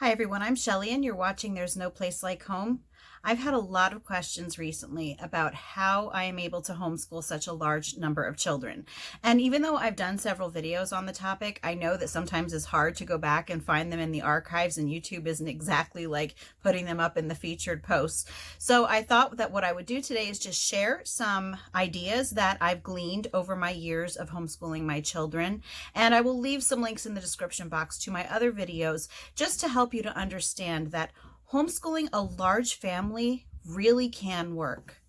Hi everyone, I'm Shelly and you're watching There's No Place Like Home. I've had a lot of questions recently about how I am able to homeschool such a large number of children. And even though I've done several videos on the topic, I know that sometimes it's hard to go back and find them in the archives, and YouTube isn't exactly like putting them up in the featured posts. So I thought that what I would do today is just share some ideas that I've gleaned over my years of homeschooling my children. And I will leave some links in the description box to my other videos just to help you to understand that homeschooling a large family really can work.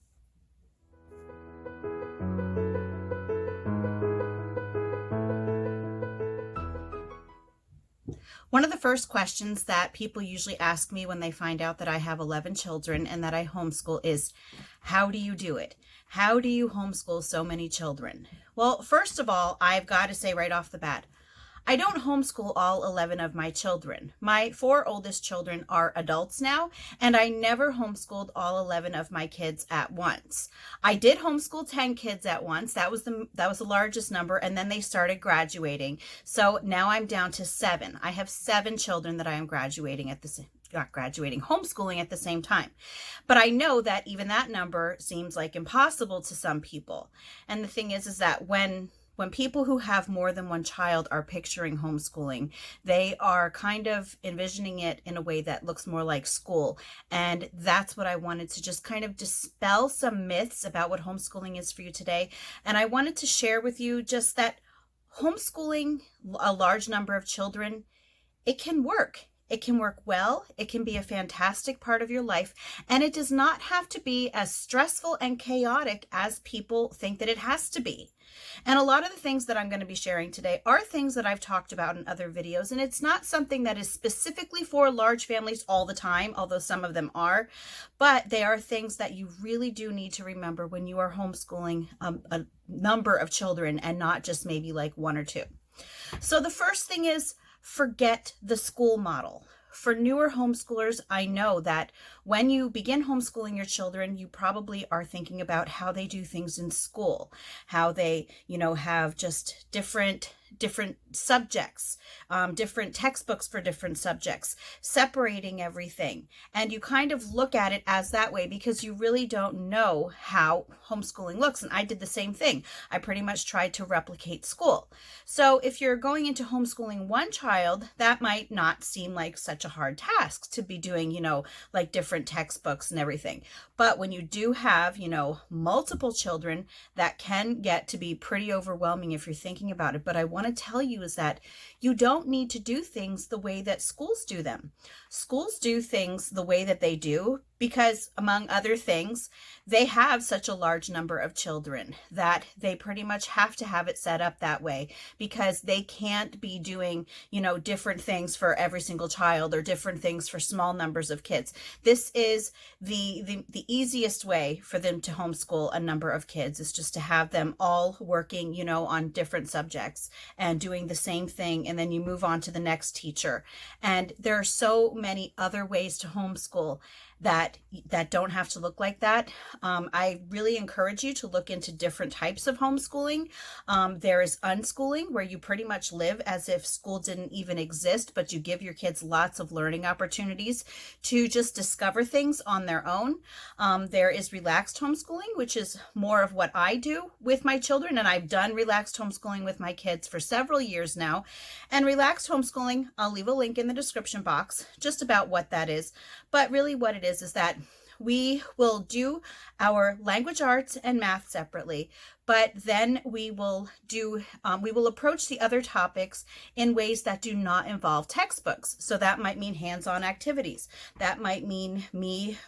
One of the first questions that people usually ask me when they find out that I have 11 children and that I homeschool is, how do you do it? How do you homeschool so many children? Well, first of all, I've got to say right off the bat, I don't homeschool all 11 of my children. My 4 oldest children are adults now, and I never homeschooled all 11 of my kids at once. I did homeschool 10 kids at once. That was the largest number, and then they started graduating. So now I'm down to 7. I have 7 children that I am homeschooling at the same time. But I know that even that number seems like impossible to some people. And the thing is that when people who have more than one child are picturing homeschooling, they are kind of envisioning it in a way that looks more like school. And that's what I wanted to just kind of dispel some myths about what homeschooling is for you today. And I wanted to share with you just that homeschooling a large number of children, it can work. It can work well. It can be a fantastic part of your life. And it does not have to be as stressful and chaotic as people think that it has to be. And a lot of the things that I'm going to be sharing today are things that I've talked about in other videos. And it's not something that is specifically for large families all the time, although some of them are. But they are things that you really do need to remember when you are homeschooling a number of children and not just maybe like 1 or 2. So the first thing is, forget the school model. For newer homeschoolers, I know that when you begin homeschooling your children, you probably are thinking about how they do things in school, how they, have just different subjects, different textbooks for different subjects, separating everything. And you kind of look at it as that way because you really don't know how homeschooling looks. And I did the same thing. I pretty much tried to replicate school. So if you're going into homeschooling one child, that might not seem like such a hard task to be doing, like different textbooks and everything. But when you do have, multiple children, that can get to be pretty overwhelming if you're thinking about it. But I want to tell you is that you don't need to do things the way that schools do them. Schools do things the way that they do because, among other things, they have such a large number of children that they pretty much have to have it set up that way because they can't be doing, different things for every single child or different things for small numbers of kids. This is the easiest way for them to homeschool a number of kids, is just to have them all working, on different subjects and doing the same thing, and then you move on to the next teacher. And there are so many other ways to homeschool that don't have to look like that. I really encourage you to look into different types of homeschooling. There is unschooling, where you pretty much live as if school didn't even exist, but you give your kids lots of learning opportunities to just discover things on their own. There is relaxed homeschooling, which is more of what I do with my children, and I've done relaxed homeschooling with my kids for several years now. And relaxed homeschooling, I'll leave a link in the description box just about what that is. But really what it is that we will do our language arts and math separately, but then we will approach the other topics in ways that do not involve textbooks. So that might mean hands-on activities. That might mean me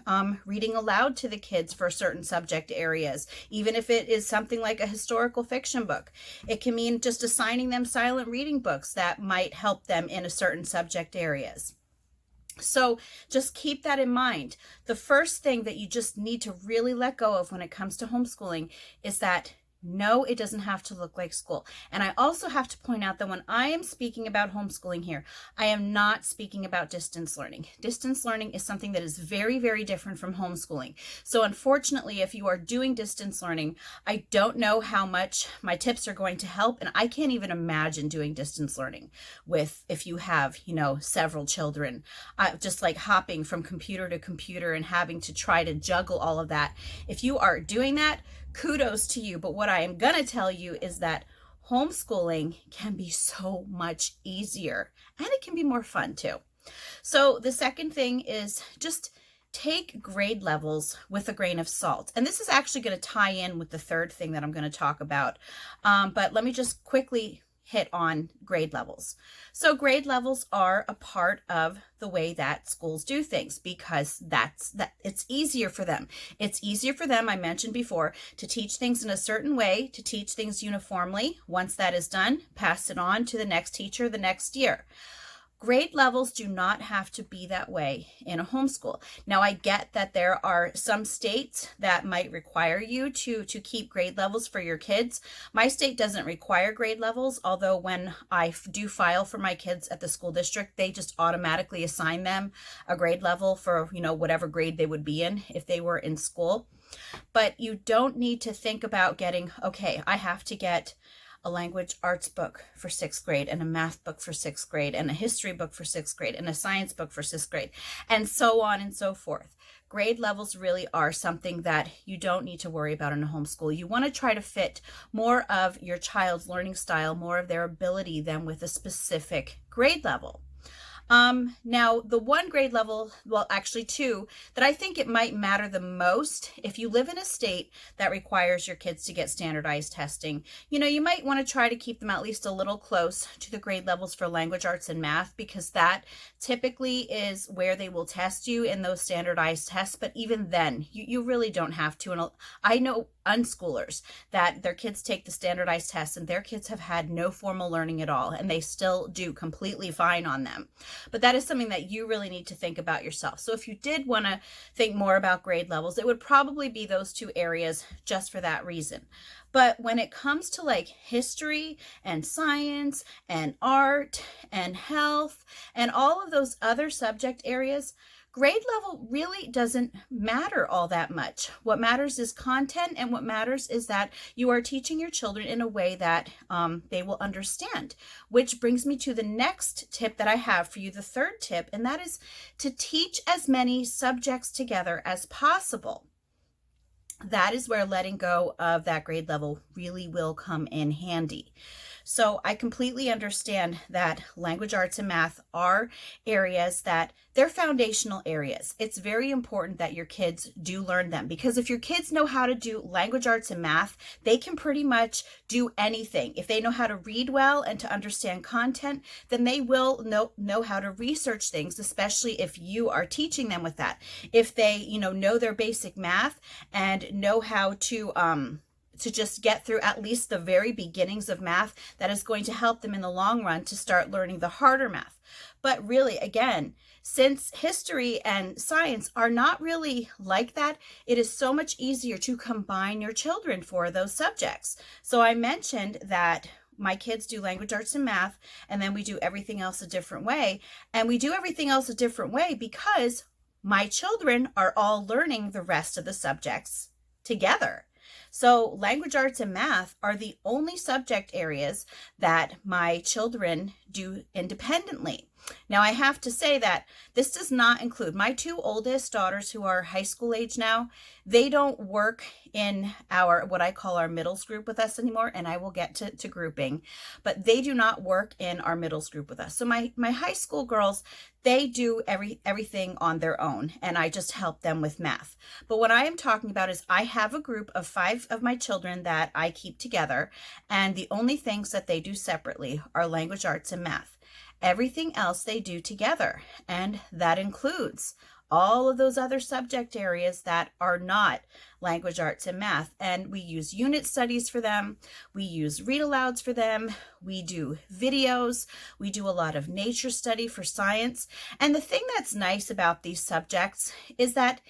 reading aloud to the kids for certain subject areas, even if it is something like a historical fiction book. It can mean just assigning them silent reading books that might help them in a certain subject areas. So just keep that in mind. The first thing that you just need to really let go of when it comes to homeschooling is that No, it doesn't have to look like school. And I also have to point out that when I am speaking about homeschooling here, I am not speaking about distance learning. Distance learning is something that is very, very different from homeschooling. So unfortunately, if you are doing distance learning, I don't know how much my tips are going to help. And I can't even imagine doing distance learning if you have, several children, just like hopping from computer to computer and having to try to juggle all of that. If you are doing that, kudos to you. But what I am going to tell you is that homeschooling can be so much easier and it can be more fun too. So the second thing is just take grade levels with a grain of salt. And this is actually going to tie in with the third thing that I'm going to talk about. But let me just quickly hit on grade levels. So grade levels are a part of the way that schools do things because it's easier for them. It's easier for them, I mentioned before, to teach things in a certain way, to teach things uniformly. Once that is done, pass it on to the next teacher the next year. Grade levels do not have to be that way in a homeschool. Now, I get that there are some states that might require you to keep grade levels for your kids. My state doesn't require grade levels, although when I do file for my kids at the school district, they just automatically assign them a grade level for, whatever grade they would be in if they were in school. But you don't need to think about getting, okay, I have to get a language arts book for 6th grade and a math book for 6th grade and a history book for 6th grade and a science book for 6th grade and so on and so forth. Grade levels really are something that you don't need to worry about in a homeschool. You want to try to fit more of your child's learning style, more of their ability than with a specific grade level. Now the one grade level, well, actually two, that I think it might matter the most if you live in a state that requires your kids to get standardized testing. You might want to try to keep them at least a little close to the grade levels for language arts and math, because that typically is where they will test you in those standardized tests. But even then, you really don't have to. And I know unschoolers that their kids take the standardized tests and their kids have had no formal learning at all, and they still do completely fine on them. But that is something that you really need to think about yourself. So if you did want to think more about grade levels, it would probably be those two areas just for that reason. But when it comes to like history and science and art and health and all of those other subject areas, grade level really doesn't matter all that much. What matters is content, and what matters is that you are teaching your children in a way that they will understand. Which brings me to the next tip that I have for you, the third tip, and that is to teach as many subjects together as possible. That is where letting go of that grade level really will come in handy. So I completely understand that language arts and math are areas that they're foundational areas. It's very important that your kids do learn them, because if your kids know how to do language arts and math, they can pretty much do anything. If they know how to read well and to understand content, then they will know how to research things, especially if you are teaching them with that. If they, know their basic math and know how to just get through at least the very beginnings of math, that is going to help them in the long run to start learning the harder math. But really, again, since history and science are not really like that, it is so much easier to combine your children for those subjects. So I mentioned that my kids do language arts and math, and then we do everything else a different way. And we do everything else a different way because my children are all learning the rest of the subjects together. So language arts and math are the only subject areas that my children do independently. Now, I have to say that this does not include my two oldest daughters, who are high school age now. They don't work in what I call our middles group with us anymore, and I will get to grouping, but they do not work in our middles group with us. So my high school girls, they do everything on their own, and I just help them with math. But what I am talking about is I have a group of 5 of my children that I keep together, and the only things that they do separately are language arts and math. Everything else they do together, and that includes all of those other subject areas that are not language arts and math. And we use unit studies for them. We use read alouds for them. We do videos. We do a lot of nature study for science. And the thing that's nice about these subjects is that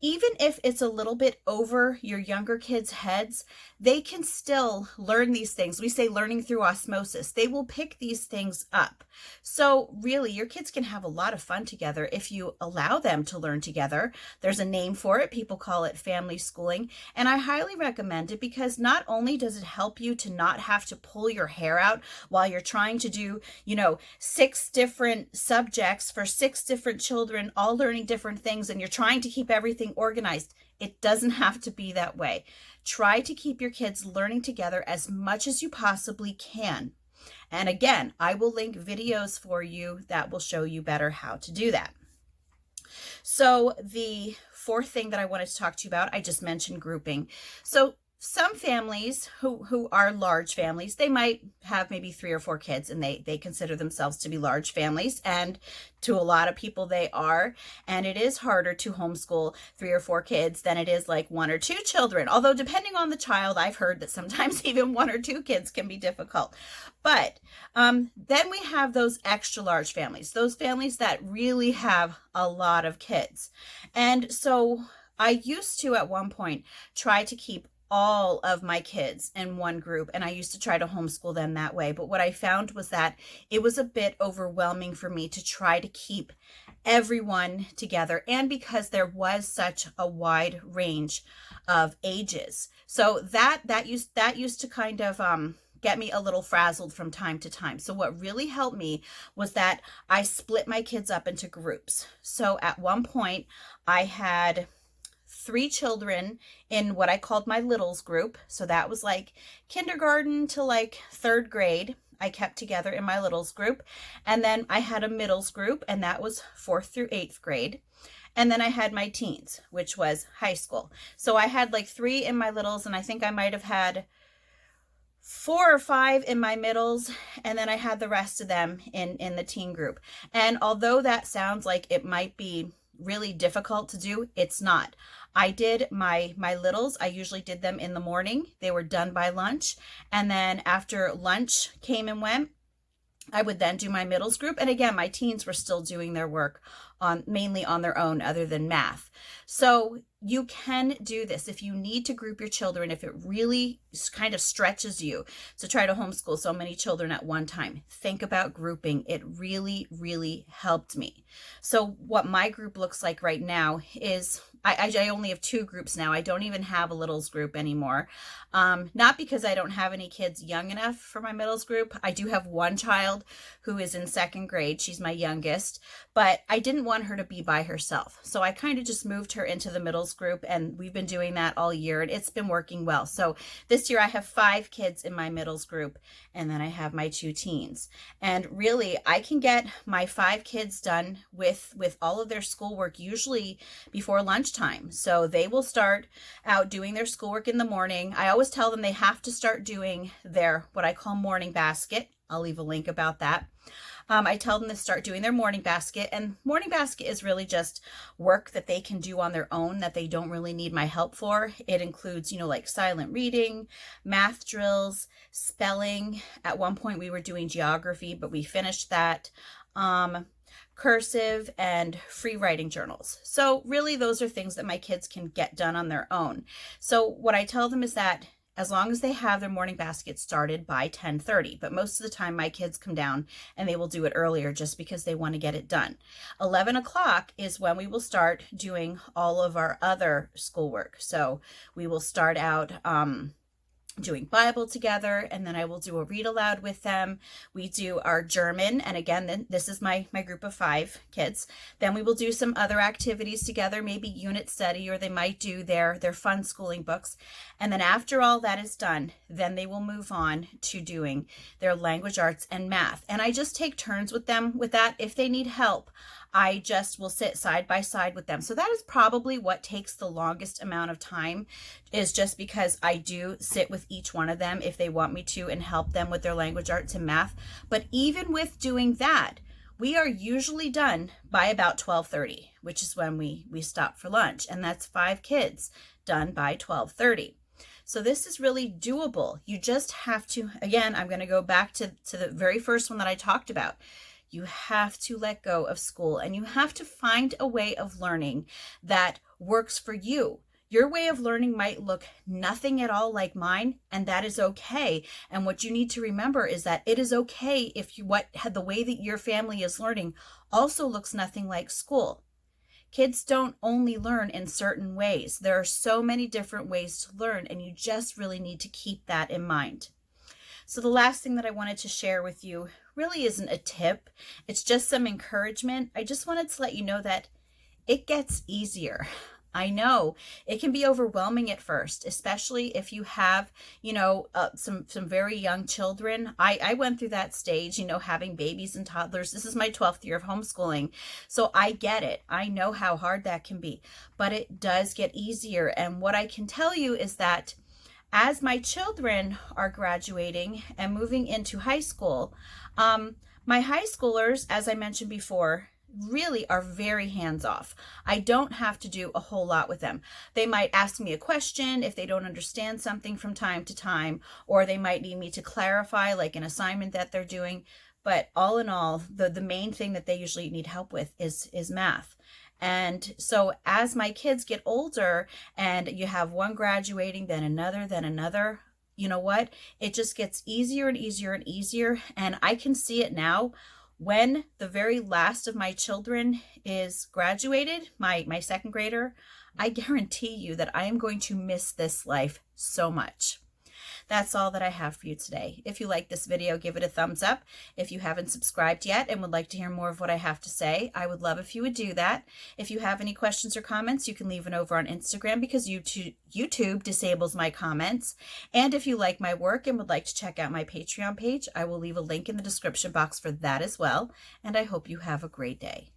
even if it's a little bit over your younger kids' heads, they can still learn these things. We say learning through osmosis. They will pick these things up. So really, your kids can have a lot of fun together if you allow them to learn together. There's a name for it. People call it family schooling. And I highly recommend it because not only does it help you to not have to pull your hair out while you're trying to do, 6 different subjects for 6 different children, all learning different things, and you're trying to keep everything organized. It doesn't have to be that way. Try to keep your kids learning together as much as you possibly can. And again, I will link videos for you that will show you better how to do that. So the fourth thing that I wanted to talk to you about, I just mentioned grouping. So some families who are large families, they might have maybe 3 or 4 kids, and they consider themselves to be large families. And to a lot of people, they are. And it is harder to homeschool 3 or 4 kids than it is like 1 or 2 children. Although depending on the child, I've heard that sometimes even 1 or 2 kids can be difficult. But then we have those extra large families, those families that really have a lot of kids. And so I used to, at one point, try to keep all of my kids in one group, and I used to try to homeschool them that way. But what I found was that it was a bit overwhelming for me to try to keep everyone together, and because there was such a wide range of ages. So that used to kind of get me a little frazzled from time to time. So what really helped me was that I split my kids up into groups. So at one point I had 3 children in what I called my littles group. So that was like kindergarten to like 3rd grade. I kept together in my littles group. And then I had a middles group, and that was 4th through 8th grade. And then I had my teens, which was high school. So I had like 3 in my littles, and I think I might have had 4 or 5 in my middles, and then I had the rest of them in the teen group. And although that sounds like it might be really difficult to do, it's not. I did my littles. I usually did them in the morning. They were done by lunch. And then after lunch came and went, I would then do my middles group. And again, my teens were still doing their work mainly on their own, other than math. So you can do this if you need to group your children, if it really kind of stretches you to try to homeschool so many children at one time. Think about grouping. It really, really helped me. So what my group looks like right now is I only have 2 groups now. I don't even have a littles group anymore. Not because I don't have any kids young enough for my middles group. I do have 1 child who is in 2nd grade. She's my youngest, but I didn't want her to be by herself. So I kind of just moved her into the middles group, and we've been doing that all year, and it's been working well. So this year I have 5 kids in my middles group, and then I have my 2 teens. And really, I can get my 5 kids done with all of their schoolwork usually before lunchtime. So they will start out doing their schoolwork in the morning. I always tell them they have to start doing their what I call morning basket. I'll leave a link about that. I tell them to start doing their morning basket, and morning basket is really just work that they can do on their own that they don't really need my help for. It includes, like silent reading, math drills, spelling. At one point we were doing geography, but we finished that. Cursive and free writing journals. So really those are things that my kids can get done on their own. So what I tell them is that as long as they have their morning basket started by 10:30, but most of the time my kids come down and they will do it earlier just because they want to get it done. 11 o'clock is when we will start doing all of our other schoolwork. So we will start out doing Bible together, and then I will do a read aloud with them. We do our German, and again, then this is my group of 5 kids. Then we will do some other activities together, maybe unit study, or they might do their fun schooling books. And then after all that is done, then they will move on to doing their language arts and math. And I just take turns with them with that. If they need help, I just will sit side by side with them. So that is probably what takes the longest amount of time, is just because I do sit with each one of them if they want me to and help them with their language arts and math. But even with doing that, we are usually done by about 12:30, which is when we stop for lunch. And that's 5 kids done by 12:30. So this is really doable. You just have to, again, I'm going to go back to the very first one that I talked about. You have to let go of school, and you have to find a way of learning that works for you. Your way of learning might look nothing at all like mine, and that is okay. And what you need to remember is that it is okay if the way that your family is learning also looks nothing like school. Kids don't only learn in certain ways. There are so many different ways to learn, and you just really need to keep that in mind. So the last thing that I wanted to share with you really isn't a tip. It's just some encouragement. I just wanted to let you know that it gets easier. I know it can be overwhelming at first, especially if you have, some very young children. I went through that stage, having babies and toddlers. This is my 12th year of homeschooling. So I get it. I know how hard that can be, but it does get easier. And what I can tell you is that as my children are graduating and moving into high school, my high schoolers, as I mentioned before, really are very hands-off. I don't have to do a whole lot with them. They might ask me a question if they don't understand something from time to time, or they might need me to clarify like an assignment that they're doing. But all in all, the main thing that they usually need help with is math. And so as my kids get older and you have one graduating, then another, you know what? It just gets easier and easier and easier. And I can see it now. When the very last of my children is graduated, my second grader, I guarantee you that I am going to miss this life so much. That's all that I have for you today. If you like this video, give it a thumbs up. If you haven't subscribed yet and would like to hear more of what I have to say, I would love if you would do that. If you have any questions or comments, you can leave it over on Instagram because YouTube disables my comments. And if you like my work and would like to check out my Patreon page, I will leave a link in the description box for that as well. And I hope you have a great day.